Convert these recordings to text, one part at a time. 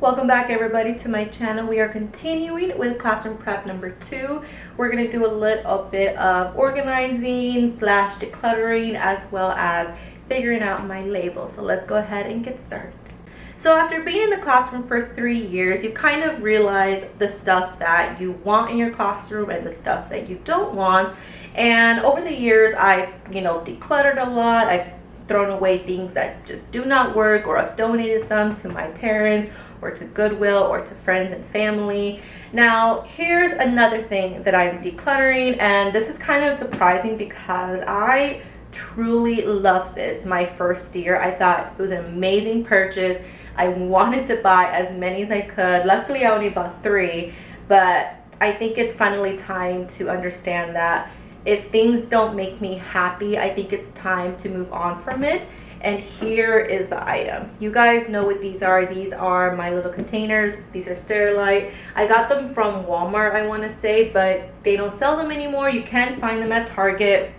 Welcome back everybody to my channel. We are continuing with classroom prep number 2. We're going to do a little bit of organizing slash decluttering as well as figuring out my labels. So let's go ahead and get started. So after being in the classroom for 3 years, you kind of realize the stuff that you want in your classroom and the stuff that you don't want. And over the years, I've decluttered a lot. I've thrown away things that just do not work, or I've donated them to my parents or to Goodwill or to friends and family. Now here's another thing that I'm decluttering, and this is kind of surprising because I truly love this. My first year, I thought it was an amazing purchase. I wanted to buy as many as I could. Luckily I only bought 3, but I think it's finally time to understand that if things don't make me happy, I think it's time to move on from it. And here is the item. You guys know what these are. These are my little containers. These are Sterilite. I got them from Walmart, I want to say, but they don't sell them anymore. You can find them at Target.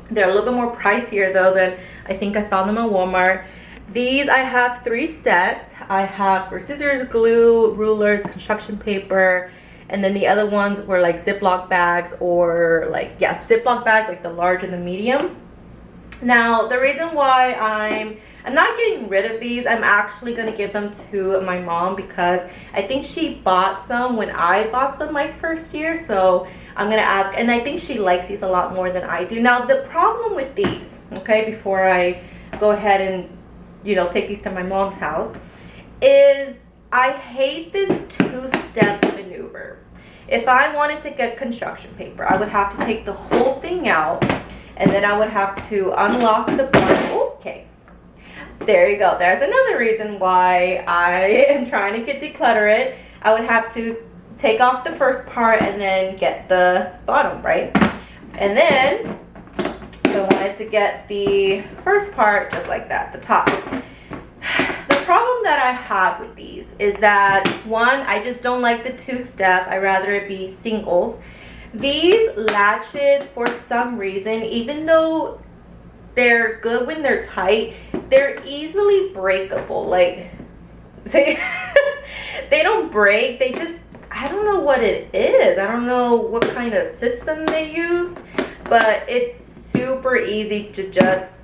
They're a little bit more pricier though than I think I found them at Walmart. These, I have 3 sets. I have for scissors, glue, rulers, construction paper, and then the other ones were like Ziploc bags, or Ziploc bags, like the large and the medium. Now the reason why I'm not getting rid of these, I'm actually going to give them to my mom because I think she bought some when I bought some my first year. So I'm going to ask, and I think she likes these a lot more than I do. Now the problem with these, okay, before I go ahead and take these to my mom's house, is I hate this 2-step maneuver. If I wanted to get construction paper, I would have to take the whole thing out, and then I would have to unlock the part. Okay, there you go. There's another reason why I am trying to declutter it. I would have to take off the first part and then get the bottom, right? And then I wanted to get the first part just like that, the top. The problem that I have with these is that, one, I just don't like the 2-step. I'd rather it be singles. These latches, for some reason, even though they're good when they're tight, they're easily breakable. Like, they don't break. They just, I don't know what it is. I don't know what kind of system they used, but it's super easy to just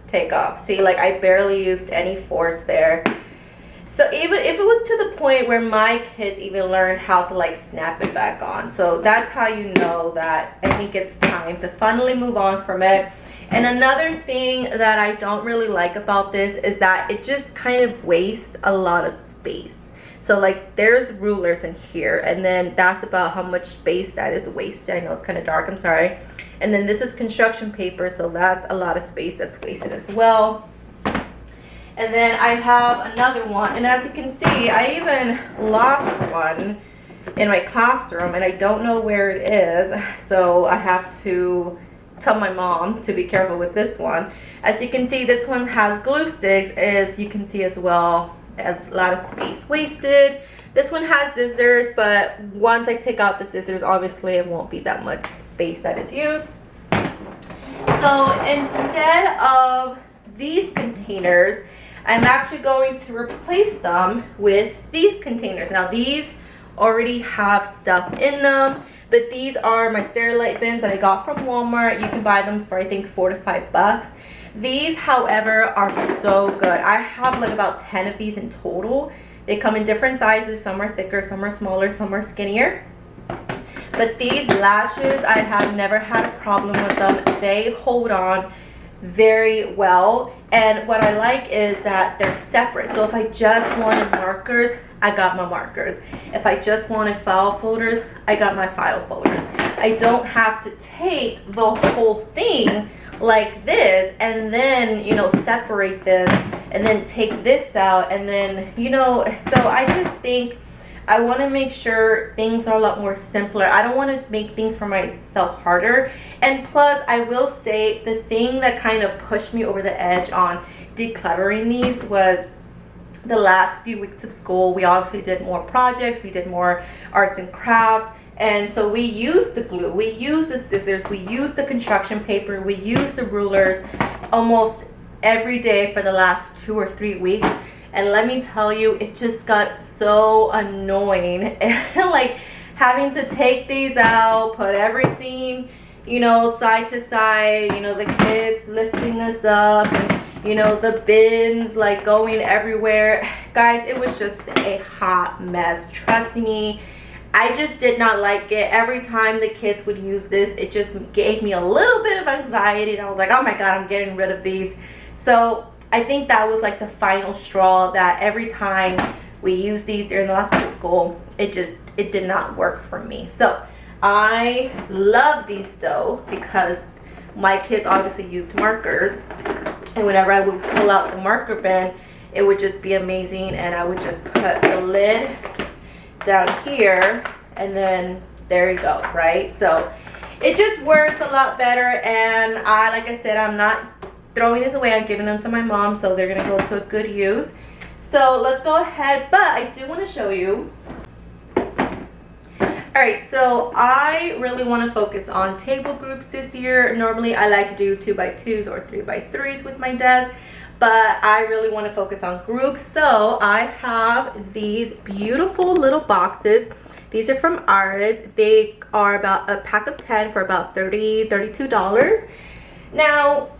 take off. See, like I barely used any force there. So even if it was to the point where my kids even learned how to like snap it back on. So that's how you know that I think it's time to finally move on from it. And another thing that I don't really like about this is that it just kind of wastes a lot of space. So like there's rulers in here, and then that's about how much space that is wasted. I know it's kind of dark, I'm sorry. And then this is construction paper, so that's a lot of space that's wasted as well. And then I have another one, and as you can see, I even lost one in my classroom and I don't know where it is, so I have to tell my mom to be careful with this one. As you can see, this one has glue sticks, as you can see as well. It's a lot of space wasted. This one has scissors, but once I take out the scissors, obviously it won't be that much space that is used. So instead of these containers, I'm actually going to replace them with these containers. Now these already have stuff in them, but these are my Sterilite bins that I got from Walmart. You can buy them for I think $4 to $5. These, however, are so good. I have like about 10 of these in total. They come in different sizes. Some are thicker, some are smaller, some are skinnier. But these latches, I have never had a problem with them. They hold on very well, and what I like is that they're separate. So if I just wanted markers, I got my markers. If I just wanted file folders, I got my file folders. I don't have to take the whole thing like this and then separate this and then take this out, and then so I just think I want to make sure things are a lot more simpler. I don't want to make things for myself harder. And plus, I will say the thing that kind of pushed me over the edge on decluttering these was the last few weeks of school. We obviously did more projects, we did more arts and crafts, and so we used the glue, we used the scissors, we used the construction paper, we used the rulers almost every day for the last 2 or 3 weeks. And let me tell you, it just got so annoying. And like having to take these out, put everything, you know, side to side, you know, the kids lifting this up, and you know, the bins like going everywhere. Guys, it was just a hot mess, trust me. I just did not like it. Every time the kids would use this, it just gave me a little bit of anxiety, and I was like, oh my god, I'm getting rid of these. So I think that was like the final straw, that every time we used these during the last week of school, it did not work for me. So I love these though, because my kids obviously used markers, and whenever I would pull out the marker bin, it would just be amazing. And I would just put the lid down here, and then there you go, right? So it just works a lot better. And like I said, I'm not throwing this away, I'm giving them to my mom, so they're gonna go to a good use. So let's go ahead, but I do want to show you. Alright, so I really want to focus on table groups this year. Normally I like to do 2x2s or 3x3s with my desk, but I really want to focus on groups. So I have these beautiful little boxes. These are from Aris. They are about a pack of 10 for about $32. Now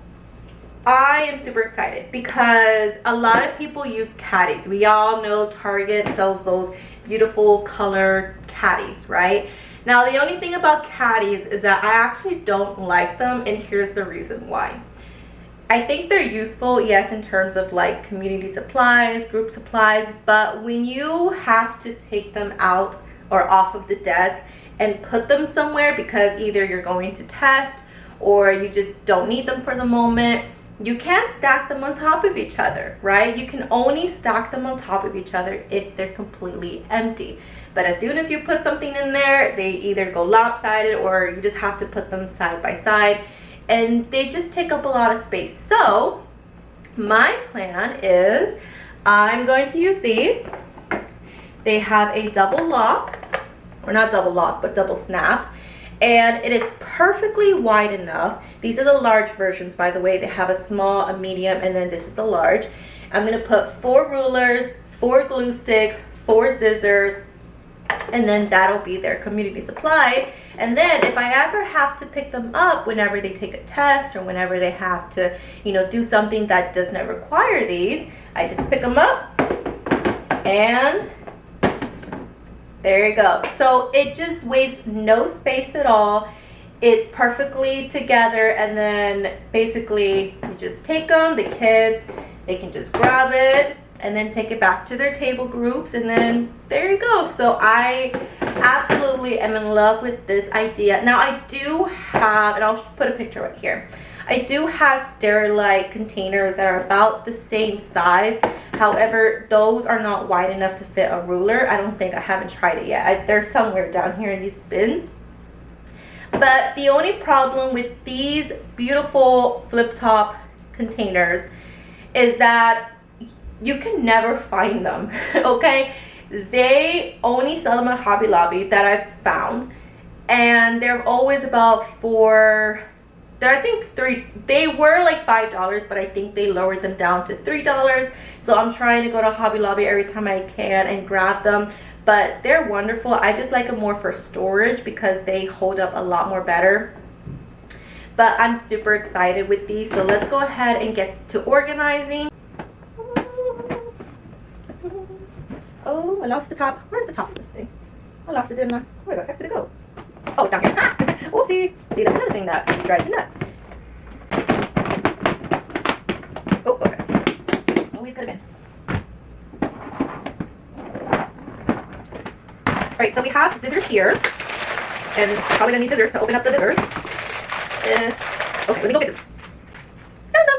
I am super excited because a lot of people use caddies. We all know Target sells those beautiful colored caddies, right? Now the only thing about caddies is that I actually don't like them, and here's the reason why. I think they're useful, yes, in terms of like community supplies, group supplies, but when you have to take them out or off of the desk and put them somewhere because either you're going to test or you just don't need them for the moment, you can't stack them on top of each other, right? You can only stack them on top of each other if they're completely empty. But as soon as you put something in there, they either go lopsided or you just have to put them side by side, and they just take up a lot of space. So my plan is I'm going to use these. They have a double lock, or not double lock, but double snap. And it is perfectly wide enough. These are the large versions, by the way. They have a small, a medium, and then this is the large. I'm gonna put 4 rulers, 4 glue sticks, 4 scissors, and then that'll be their community supply. And then if I ever have to pick them up whenever they take a test or whenever they have to, you know, do something that does not require these, I just pick them up and there you go. So it just wastes no space at all. It's perfectly together, and then basically you just take them, the kids, they can just grab it and then take it back to their table groups, and then there you go. So I absolutely am in love with this idea. Now I do have, and I'll put a picture right here, I do have Sterilite containers that are about the same size. However, those are not wide enough to fit a ruler. I don't think, I haven't tried it yet. They're somewhere down here in these bins. But the only problem with these beautiful flip top containers is that you can never find them, okay? They only sell them at Hobby Lobby that I've found, and they're always about I think they were like $5, but I think they lowered them down to $3. So I'm trying to go to Hobby Lobby every time I can and grab them, but they're wonderful. I just like them more for storage because they hold up a lot more better. But I'm super excited with these, so let's go ahead and get to organizing. Oh, I lost the top. Where's the top of this thing? I lost it, didn't I? Where the heck did it go? Oh, down here. Oopsie. See, that's another thing that drives me nuts. Oh, okay. Always could have been. Alright, so we have scissors here. And probably gonna need scissors to open up the zippers. Okay, let me go get scissors. There we go.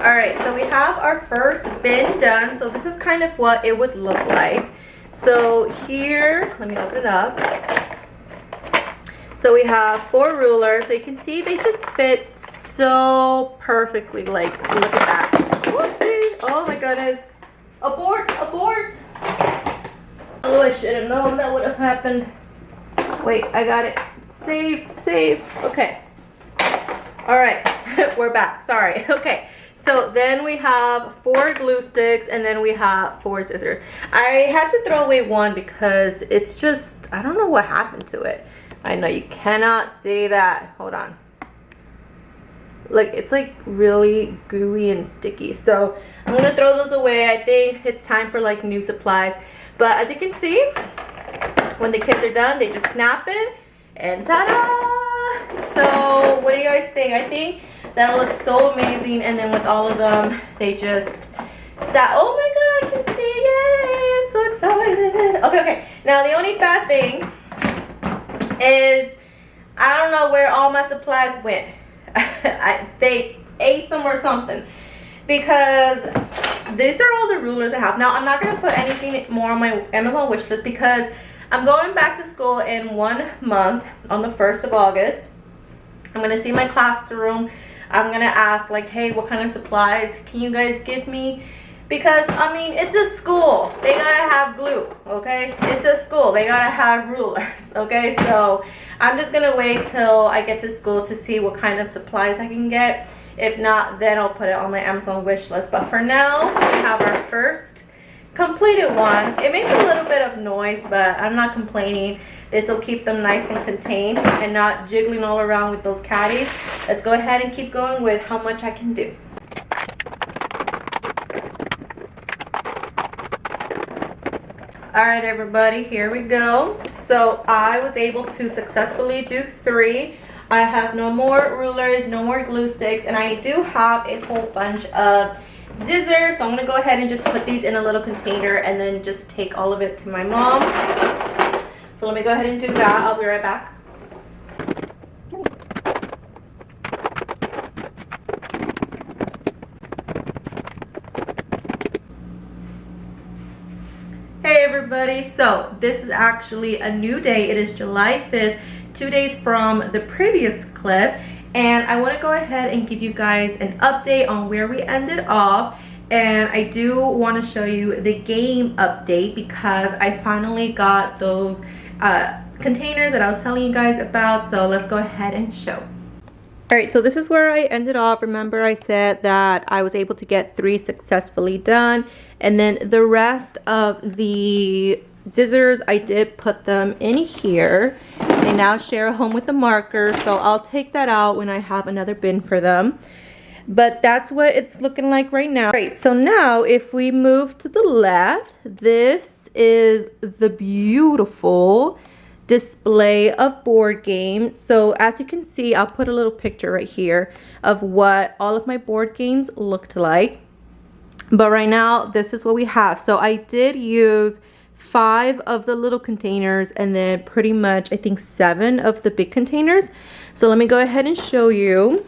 Alright, so we have our first bin done. So this is kind of what it would look like. So here, let me open it up. So we have 4 rulers. So you can see they just fit so perfectly. Like, look at that. Whoopsie. Oh my goodness. Abort, abort. Oh, I should have known that would have happened. Wait, I got it. Save. Okay. All right, we're back. Sorry. Okay. So then we have 4 glue sticks and then we have 4 scissors. I had to throw away one because it's just, I don't know what happened to it. I know you cannot see that. Hold on. Like, it's like really gooey and sticky. So I'm gonna throw those away. I think it's time for like new supplies. But as you can see, when the kids are done, they just snap it and ta-da! So what do you guys think? I think that looks so amazing, and then with all of them, they just sat. Oh my god, I can see! Yay! I'm so excited. Okay. Now the only bad thing is I don't know where all my supplies went. They ate them or something, because these are all the rulers I have. Now I'm not gonna put anything more on my Amazon wish list because I'm going back to school in 1 month on the 1st of August. I'm gonna see my classroom. I'm gonna ask like, hey, what kind of supplies can you guys give me? Because I mean, it's a school, they gotta have glue, okay? It's a school, they gotta have rulers, okay? So I'm just gonna wait till I get to school to see what kind of supplies I can get. If not, then I'll put it on my Amazon wish list. But for now, we have our first completed one. It makes a little bit of noise, but I'm not complaining. This will keep them nice and contained and not jiggling all around with those caddies. Let's go ahead and keep going with how much I can do. All right, everybody, here we go. So I was able to successfully do 3. I have no more rulers, no more glue sticks, and I do have a whole bunch of scissors. So I'm gonna go ahead and just put these in a little container and then just take all of it to my mom. So let me go ahead and do that. I'll be right back. Hey everybody, so this is actually a new day. It is July 5th, 2 days from the previous clip, and I want to go ahead and give you guys an update on where we ended off. And I do want to show you the game update because I finally got those containers that I was telling you guys about. So let's go ahead and show. All right, so this is where I ended off. Remember, I said that I was able to get 3 successfully done, and then the rest of the scissors, I did put them in here. They now share a home with the marker, so I'll take that out when I have another bin for them. But that's what it's looking like right now. All right, so now if we move to the left, this is the beautiful display of board games. So as you can see, I'll put a little picture right here of what all of my board games looked like. But right now, this is what we have. So I did use 5 of the little containers and then pretty much I think 7 of the big containers. So let me go ahead and show you.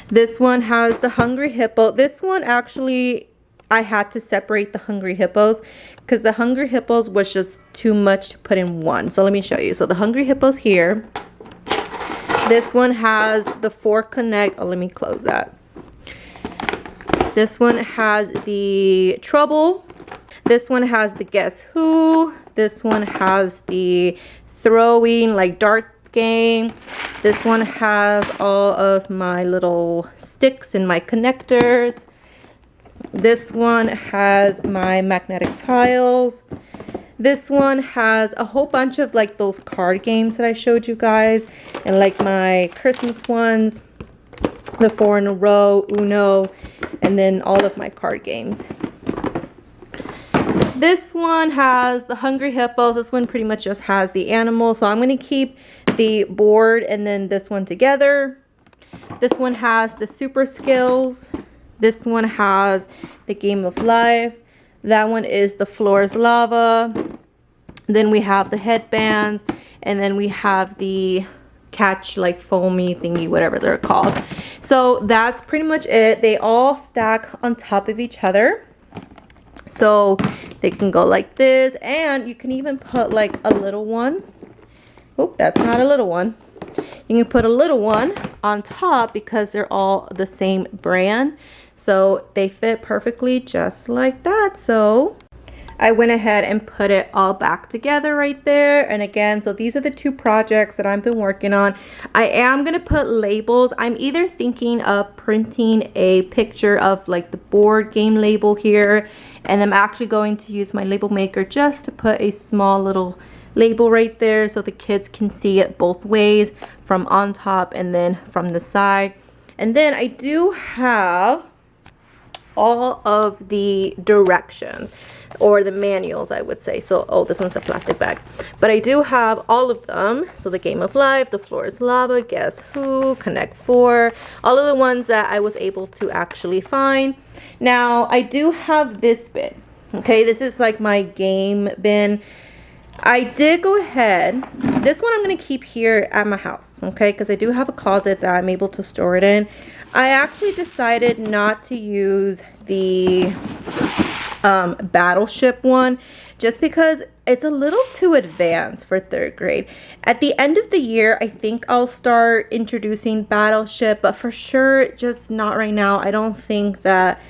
This one has the Hungry Hippo. This one actually I had to separate the Hungry Hippos because the Hungry Hippos was just too much to put in one. So let me show you. So the Hungry Hippos here. This one has the 4 Connect. Oh, let me close that. This one has the Trouble. This one has the Guess Who. This one has the throwing like dart game. This one has all of my little sticks and my connectors. This one has my magnetic tiles. This one has a whole bunch of like those card games that I showed you guys, and like my Christmas ones, the 4 in a row, Uno, and then all of my card games. This one has the Hungry Hippos. This one pretty much just has the animals. So I'm going to keep the board and then this one together. This one has the Super Skills. This one has the Game of Life. That one is the Floor is Lava. Then we have the headbands. And then we have the catch like foamy thingy, whatever they're called. So that's pretty much it. They all stack on top of each other. So they can go like this, and you can even put like a little one. Oh, that's not a little one. You can put a little one on top because they're all the same brand. So they fit perfectly just like that. So, I went ahead and put it all back together right there. And again, so these are the two projects that I've been working on. I am going to put labels. I'm either thinking of printing a picture of like the board game label here, and I'm actually going to use my label maker just to put a small little label right there so the kids can see it both ways, from on top and then from the side. And then I do have all of the directions, or the manuals, I would say. So, oh, this one's a plastic bag, but I do have all of them. So the game of life, the floor is lava, guess who, connect 4, all of the ones that I was able to actually find. Now I do have this bin. Okay, this is like my game bin. I did go ahead, this one I'm going to keep here at my house, okay, because I do have a closet that I'm able to store it in. I actually decided not to use the Battleship one, just because it's a little too advanced for 3rd grade. At the end of the year, I think I'll start introducing Battleship, but for sure, just not right now. I don't think that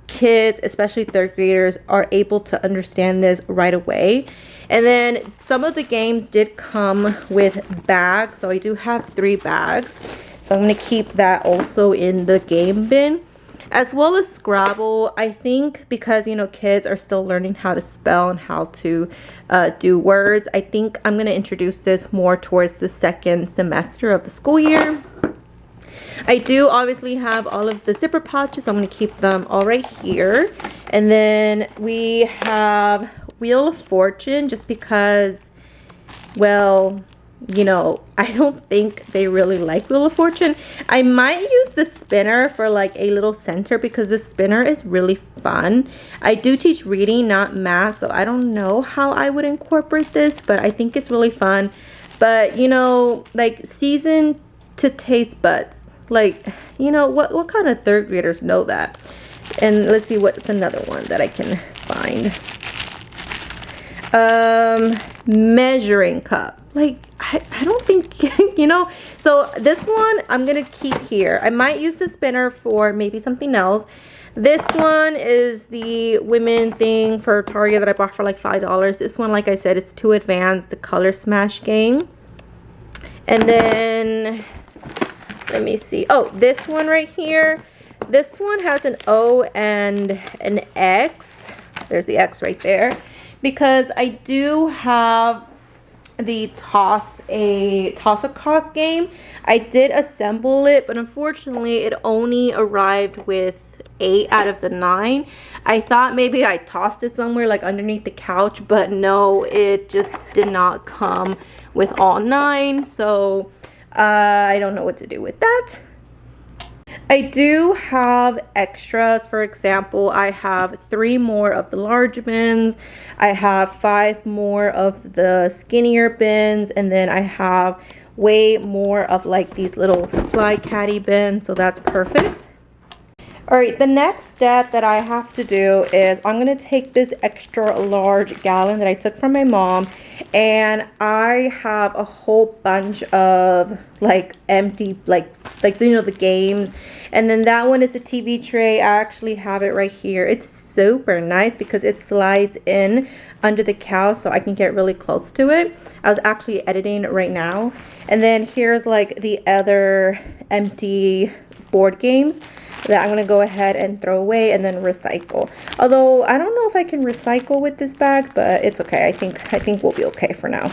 kids, especially 3rd graders, are able to understand this right away. And then some of the games did come with bags, so I do have 3 bags. So I'm going to keep that also in the game bin, as well as Scrabble. I think because, you know, kids are still learning how to spell and how to do words, I think I'm going to introduce this more towards the 2nd semester of the school year. I do obviously have all of the zipper pouches. So I'm going to keep them all right here. And then we have Wheel of Fortune, just because, well, you know, I don't think they really like Wheel of Fortune. I might use the spinner for like a little center, because the spinner is really fun. I do teach reading, not math, so I don't know how I would incorporate this, but I think it's really fun. But, you know, like season to taste buds. Like, you know, what kind of 3rd graders know that? And let's see what's another one that I can find. Measuring cup. Like, I don't think, you know. So this one I'm gonna keep here. I might use the spinner for maybe something else. This one is the women thing for Target that I bought for like $5. This one, like I said, it's too advanced, the Color Smash game. And then let me see. Oh, this one right here. This one has an O and an X. There's the X right there. Because I do have the toss across game. I did assemble it, but unfortunately it only arrived with 8 out of the 9. I thought maybe I tossed it somewhere like underneath the couch, but no, it just did not come with all 9. So I don't know what to do with that. I do have extras. For example, I have 3 more of the large bins. I have 5 more of the skinnier bins. And then I have way more of like these little Supply Caddy bins. So that's perfect. All right, the next step that I have to do is I'm going to take this extra large gallon that I took from my mom, and I have a whole bunch of like empty, like you know, the games. And then that one is the TV tray. I actually have it right here. It's super nice because it slides in under the couch, so I can get really close to it. I was actually editing right now. And then here's like the other empty board games that I'm going to go ahead and throw away and then recycle. Although I don't know if I can recycle with this bag, but it's okay. I think we'll be okay for now.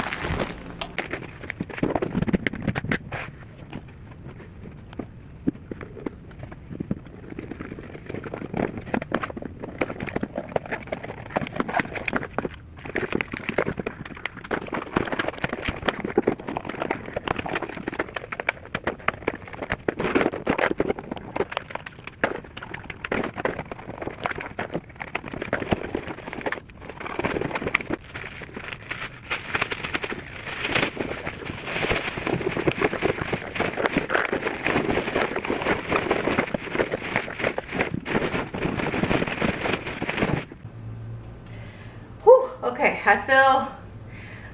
Okay, I feel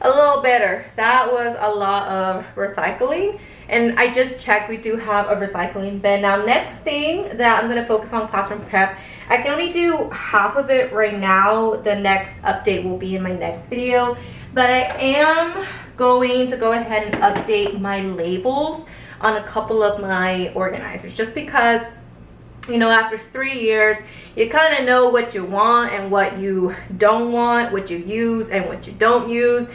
a little better. that was a lot of recycling, and I just checked, we do have a recycling bin. Now, next thing that I'm going to focus on classroom prep, I can only do half of it right now. The next update will be in my next video, but I am going to go ahead and update my labels on a couple of my organizers, just because, you know, after 3 years, you kind of know what you want and what you don't want, what you use and what you don't use,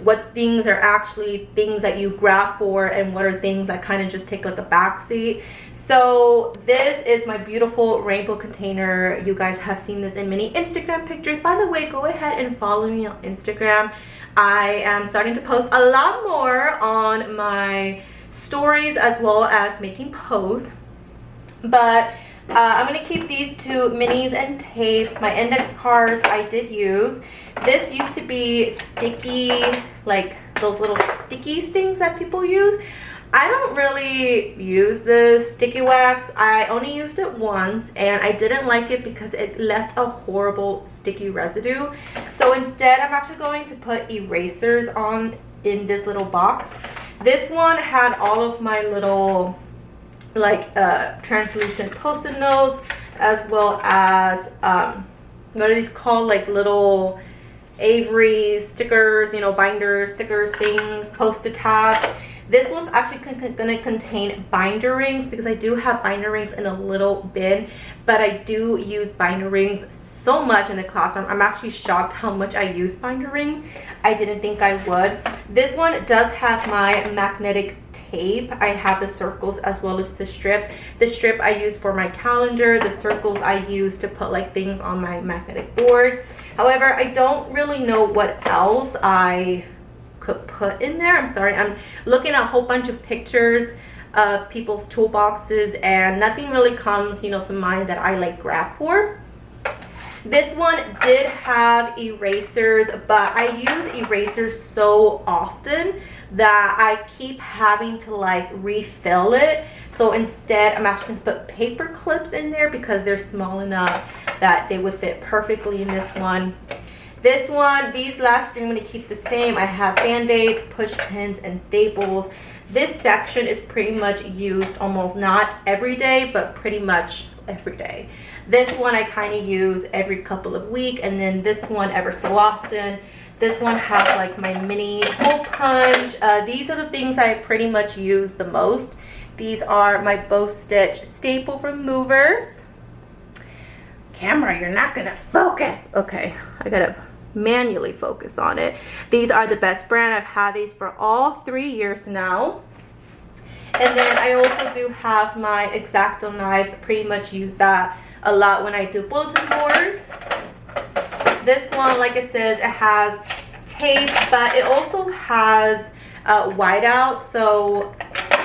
what things are actually things that you grab for and what are things that kind of just take like a backseat. So this is my beautiful rainbow container. You guys have seen this in many Instagram pictures. By the way, go ahead and follow me on Instagram. I am starting to post a lot more on my stories as well as making posts, but I'm going to keep these two minis and tape. My index cards I did use. This used to be sticky, like those little stickies things that people use. I don't really use this sticky wax. I only used it once and I didn't like it because it left a horrible sticky residue. So instead, I'm actually going to put erasers on in this little box. This one had all of my little like translucent post-it notes, as well as what are these called, like little Avery stickers, you know, binders, stickers, things, post-it tabs. This one's actually going to contain binder rings, because I do have binder rings in a little bin, but I do use binder rings so much in the classroom. I'm actually shocked how much I use binder rings. I didn't think I would. This one does have my magnetic tape. I have the circles as well as the strip. The strip I use for my calendar. The circles I use to put like things on my magnetic board. However, I don't really know what else I could put in there. I'm sorry, I'm looking at a whole bunch of pictures of people's toolboxes and nothing really comes, you know, to mind that I like grab for. This one did have erasers, but I use erasers so often that I keep having to like refill it. So instead, I'm actually gonna put paper clips in there because they're small enough that they would fit perfectly in this one. This one, these last three I'm going to keep the same. I have band-aids, push pins, and staples. This section is pretty much used almost not every day, but pretty much every day. This one I kind of use every couple of weeks, and then this one ever so often. This one has like my mini hole punch. These are the things I pretty much use the most. These are my bow stitch staple removers. Camera, you're not gonna focus. Okay, I gotta manually focus on it. These are the best brand. I've had these for all 3 years now. And then I also do have my X-Acto knife. Pretty much use that a lot when I do bulletin boards. This one, like it says, it has tape, but it also has whiteout. So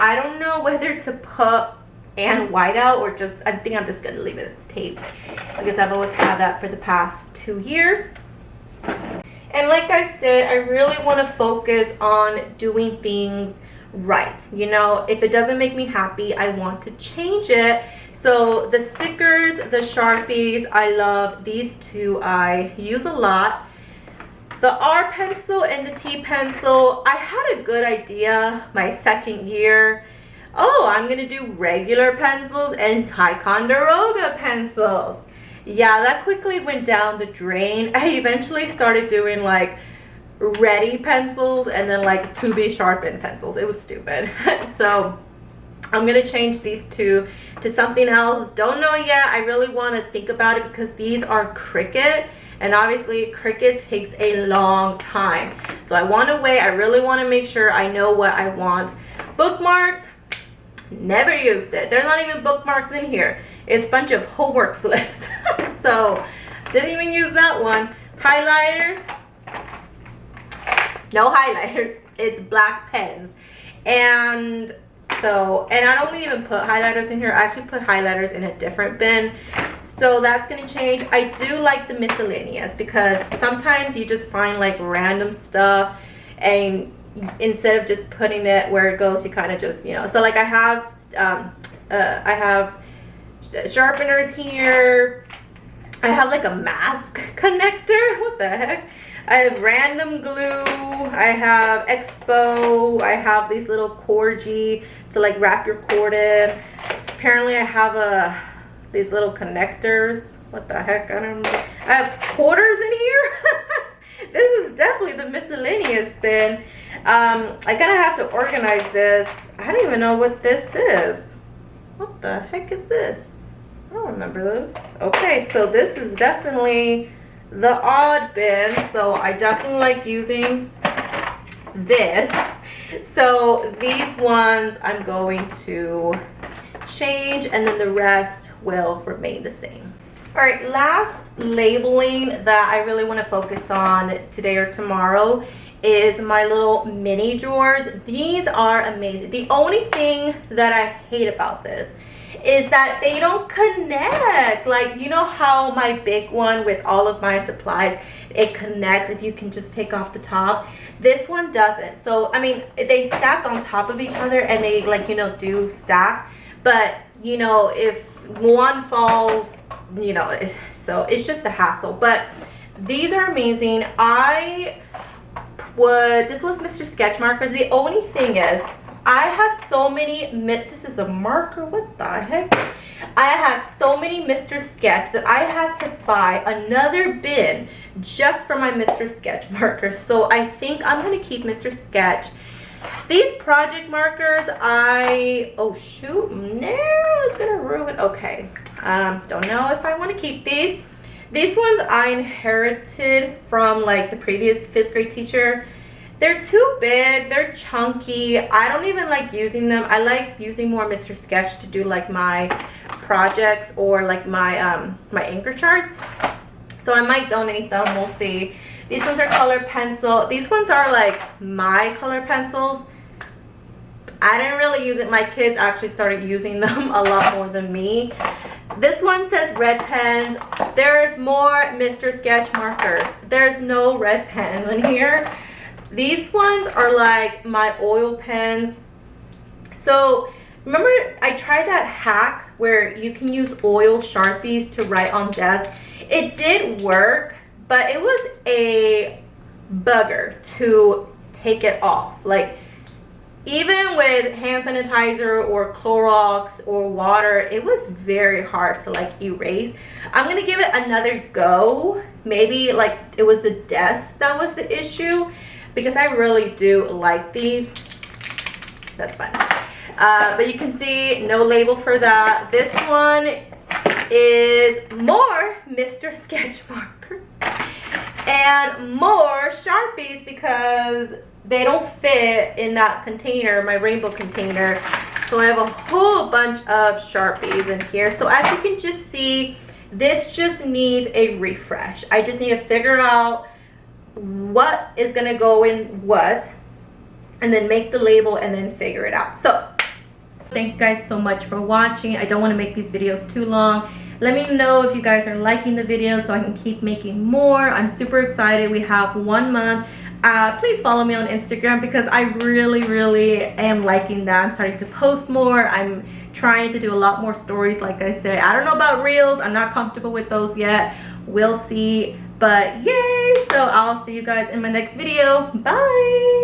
I don't know whether to put and whiteout or just, I think I'm just gonna leave it as tape because I've always had that for the past 2 years. And like I said, I really want to focus on doing things right. You know, if it doesn't make me happy, I want to change it. So the stickers, the Sharpies, I love these two. I use a lot. The R pencil and the T pencil, I had a good idea my second year. Oh, I'm gonna do regular pencils and Ticonderoga pencils. Yeah, that quickly went down the drain. I eventually started doing like ready pencils and then like to be sharpened pencils. It was stupid. So I'm gonna change these two to something else. Don't know yet. I really want to think about it because these are Cricut, and obviously Cricut takes a long time. So I want to wait. I really want to make sure I know what I want. Bookmarks, never used it. There's not even bookmarks in here. It's a bunch of homework slips. So didn't even use that one. Highlighters, no highlighters. It's black pens. And so, and I don't even put highlighters in here. I actually put highlighters in a different bin. So that's gonna change. I do like the miscellaneous because sometimes you just find like random stuff, and instead of just putting it where it goes, you kind of just, you know. So like I have sharpeners here. I have like a mask connector. What the heck? I have random glue, I have Expo, I have these little corgi to like wrap your cord in. So apparently I have these little connectors. What the heck? I don't know. I have quarters in here. This is definitely the miscellaneous bin. I gotta have to organize this. I don't even know what this is. What the heck is this? I don't remember this. Okay, so this is definitely the odd bin. So I definitely like using this. So these ones I'm going to change, and then the rest will remain the same. All right, last labeling that I really want to focus on today or tomorrow is my little mini drawers. These are amazing. The only thing that I hate about this is that they don't connect. Like, you know how my big one with all of my supplies, it connects if you can just take off the top. This one doesn't. So I mean, they stack on top of each other, and they, like, you know, do stack, but you know, if one falls, you know, so it's just a hassle. But these are amazing. This was Mr. Sketch markers. The only thing is, I have so many, this is a marker, what the heck? I have so many Mr. Sketch that I had to buy another bin just for my Mr. Sketch markers. So I think I'm gonna keep Mr. Sketch. These project markers, oh shoot, no, it's gonna ruin. Okay, don't know if I want to keep these. These ones I inherited from like the previous 5th grade teacher. They're too big, they're chunky. I don't even like using them. I like using more Mr. Sketch to do like my projects or like my my anchor charts. So I might donate them, we'll see. These ones are color pencil. These ones are like my color pencils. I didn't really use it. My kids actually started using them a lot more than me. This one says red pens. There's more Mr. Sketch markers. There's no red pens in here. These ones are like my oil pens. So remember, I tried that hack where you can use oil Sharpies to write on desk. It did work, but it was a bugger to take it off. Like, even with hand sanitizer or Clorox or water, it was very hard to like erase. I'm gonna give it another go. Maybe like it was the desk that was the issue, because I really do like these. That's fine. But you can see no label for that. This one is more Mr. Sketch marker and more Sharpies, because they don't fit in that container, my rainbow container. So I have a whole bunch of Sharpies in here. So as you can just see, this just needs a refresh. I just need to figure out what is gonna go in what, and then make the label and then figure it out. So thank you guys so much for watching. I don't want to make these videos too long. Let me know if you guys are liking the video so I can keep making more. I'm super excited. We have 1 month. Please follow me on Instagram, because I really am liking that. I'm starting to post more. I'm trying to do a lot more stories, like I said. I don't know about reels. I'm not comfortable with those yet. We'll see. But yay! So I'll see you guys in my next video. Bye!